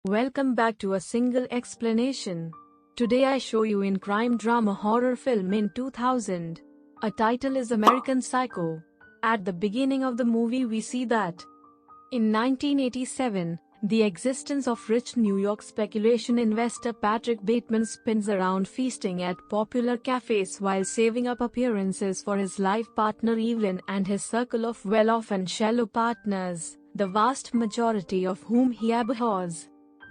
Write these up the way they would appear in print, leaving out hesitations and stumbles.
Welcome back to A Single Explanation. Today I show you in crime drama horror film in 2000. A title is American Psycho. At the beginning of the movie we see that in 1987, the existence of rich New York speculation investor Patrick Bateman spins around feasting at popular cafes while saving up appearances for his life partner Evelyn and his circle of well-off and shallow partners, the vast majority of whom he abhors.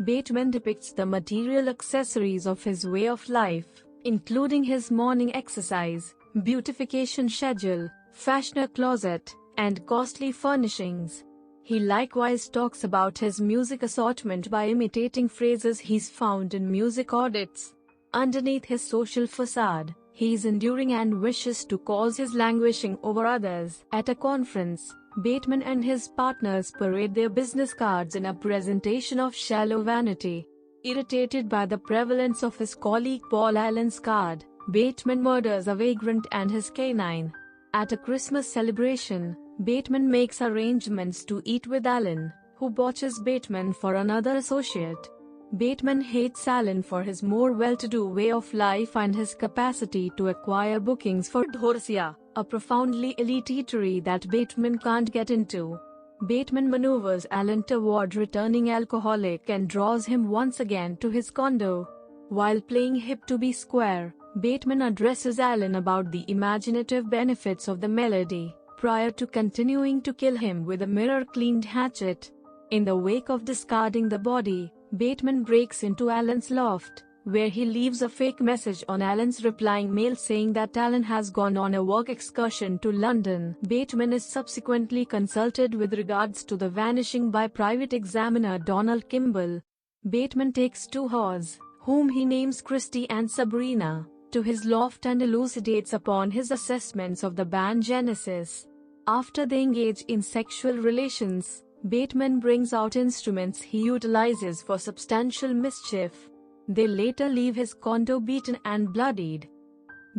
Bateman depicts the material accessories of his way of life, including his morning exercise, beautification schedule, fashionable closet, and costly furnishings. He likewise talks about his music assortment by imitating phrases he's found in music audits. Underneath his social facade, he is enduring and wishes to cause his languishing over others. At a conference, Bateman and his partners parade their business cards in a presentation of shallow vanity. Irritated by the prevalence of his colleague Paul Allen's card, Bateman murders a vagrant and his canine. At a Christmas celebration, Bateman makes arrangements to eat with Allen, who botches Bateman for another associate. Bateman hates Allen for his more well-to-do way of life and his capacity to acquire bookings for Dorsia, a profoundly elite eatery that Bateman can't get into. Bateman maneuvers Allen toward returning alcoholic and draws him once again to his condo. While playing hip to be square, Bateman addresses Allen about the imaginative benefits of the melody, prior to continuing to kill him with a mirror-cleaned hatchet. In the wake of discarding the body, Bateman breaks into Allen's loft, where he leaves a fake message on Allen's replying mail saying that Allen has gone on a work excursion to London. Bateman is subsequently consulted with regards to the vanishing by private examiner Donald Kimball. Bateman takes two whores, whom he names Christy and Sabrina, to his loft and elucidates upon his assessments of the band Genesis. After they engage in sexual relations, Bateman brings out instruments he utilizes for substantial mischief. They later leave his condo beaten and bloodied.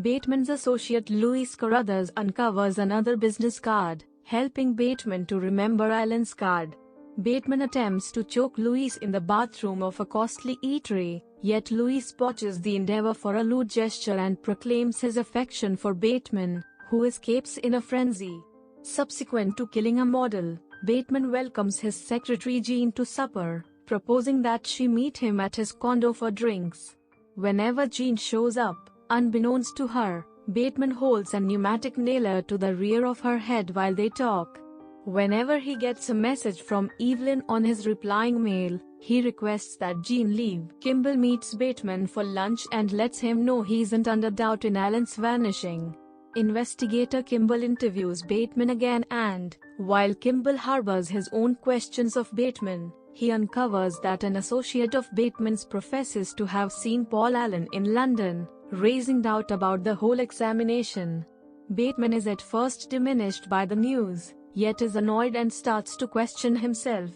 Bateman's associate Louis Carruthers uncovers another business card, helping Bateman to remember Allen's card. Bateman attempts to choke Louis in the bathroom of a costly eatery, yet Louis botches the endeavor for a lewd gesture and proclaims his affection for Bateman, who escapes in a frenzy. Subsequent to killing a model, Bateman welcomes his secretary Jean to supper, proposing that she meet him at his condo for drinks. Whenever Jean shows up, unbeknownst to her, Bateman holds a pneumatic nailer to the rear of her head while they talk. Whenever he gets a message from Evelyn on his replying mail, he requests that Jean leave. Kimball meets Bateman for lunch and lets him know he isn't under doubt in Allen's vanishing. Investigator Kimball interviews Bateman again and, while Kimball harbors his own questions of Bateman, he uncovers that an associate of Bateman's professes to have seen Paul Allen in London, raising doubt about the whole examination. Bateman is at first diminished by the news, yet is annoyed and starts to question himself.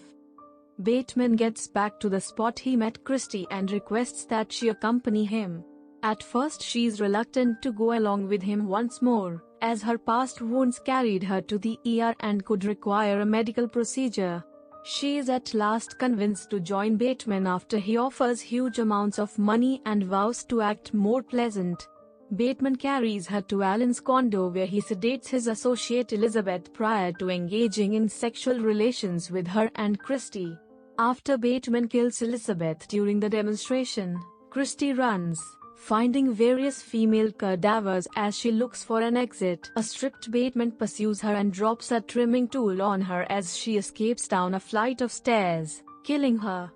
Bateman gets back to the spot he met Christy and requests that she accompany him. At first she is reluctant to go along with him once more, as her past wounds carried her to the ER and could require a medical procedure. She is at last convinced to join Bateman after he offers huge amounts of money and vows to act more pleasant. Bateman carries her to Allen's condo where he sedates his associate Elizabeth prior to engaging in sexual relations with her and Christy. After Bateman kills Elizabeth during the demonstration, Christy runs, finding various female cadavers as she looks for an exit. A stripped Bateman pursues her and drops a trimming tool on her as she escapes down a flight of stairs, killing her.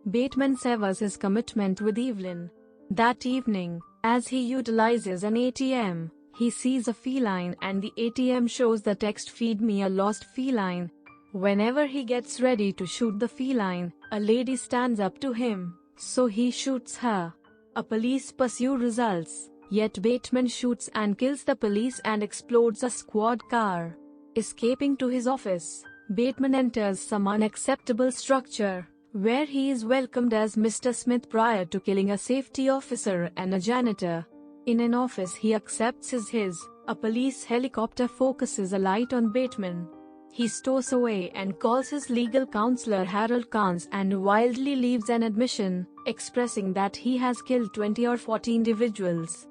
Bateman severs his commitment with Evelyn. That evening, as he utilizes an ATM, he sees a feline and the ATM shows the text "Feed me a lost feline." Whenever he gets ready to shoot the feline, a lady stands up to him, so he shoots her. A police pursuit results, yet Bateman shoots and kills the police and explodes a squad car. Escaping to his office, Bateman enters some unacceptable structure, where he is welcomed as Mr. Smith prior to killing a safety officer and a janitor. In an office he accepts as his, a police helicopter focuses a light on Bateman. He stows away and calls his legal counselor Harold Carnes and wildly leaves an admission, expressing that he has killed 20 or 40 individuals.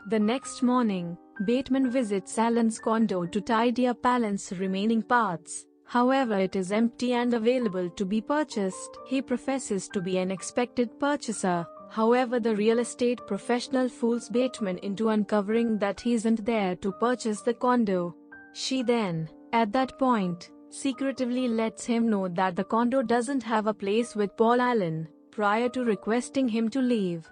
The next morning, Bateman visits Alan's condo to tidy up Alan's remaining parts. However, it is empty and available to be purchased. He professes to be an expected purchaser. However, the real estate professional fools Bateman into uncovering that he isn't there to purchase the condo. She then, at that point, secretively lets him know that the condo doesn't have a place with Paul Allen, prior to requesting him to leave.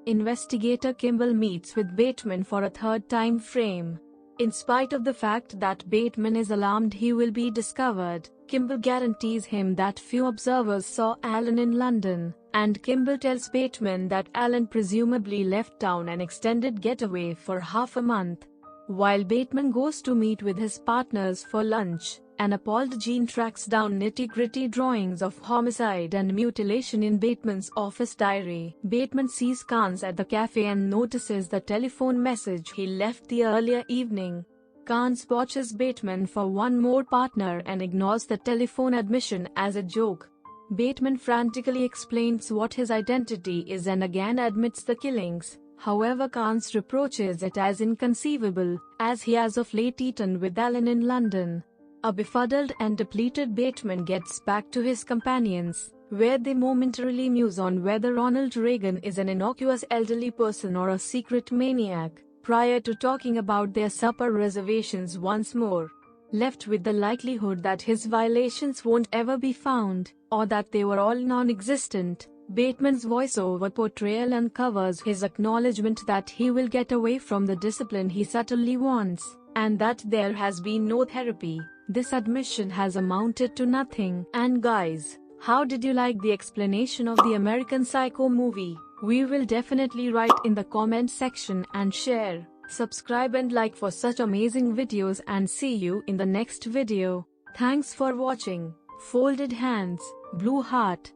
Investigator Kimball meets with Bateman for a third time frame. In spite of the fact that Bateman is alarmed he will be discovered, Kimball guarantees him that few observers saw Allen in London, and Kimball tells Bateman that Allen presumably left town an extended getaway for half a month. While Bateman goes to meet with his partners for lunch, an appalled Jean tracks down nitty-gritty drawings of homicide and mutilation in Bateman's office diary. Bateman sees Carnes at the cafe and notices the telephone message he left the earlier evening. Carnes watches Bateman for one more partner and ignores the telephone admission as a joke. Bateman frantically explains what his identity is and again admits the killings. However, Carnes reproaches it as inconceivable, as he has of late eaten with Allen in London. A befuddled and depleted Bateman gets back to his companions, where they momentarily muse on whether Ronald Reagan is an innocuous elderly person or a secret maniac, prior to talking about their supper reservations once more. Left with the likelihood that his violations won't ever be found, or that they were all non-existent, Bateman's voiceover portrayal uncovers his acknowledgement that he will get away from the discipline he subtly wants, and that there has been no therapy. This admission has amounted to nothing. And guys, how did you like the explanation of the American Psycho movie? We will definitely write in the comment section and share. Subscribe and like for such amazing videos, and see you in the next video. Thanks for watching. Folded hands, blue heart.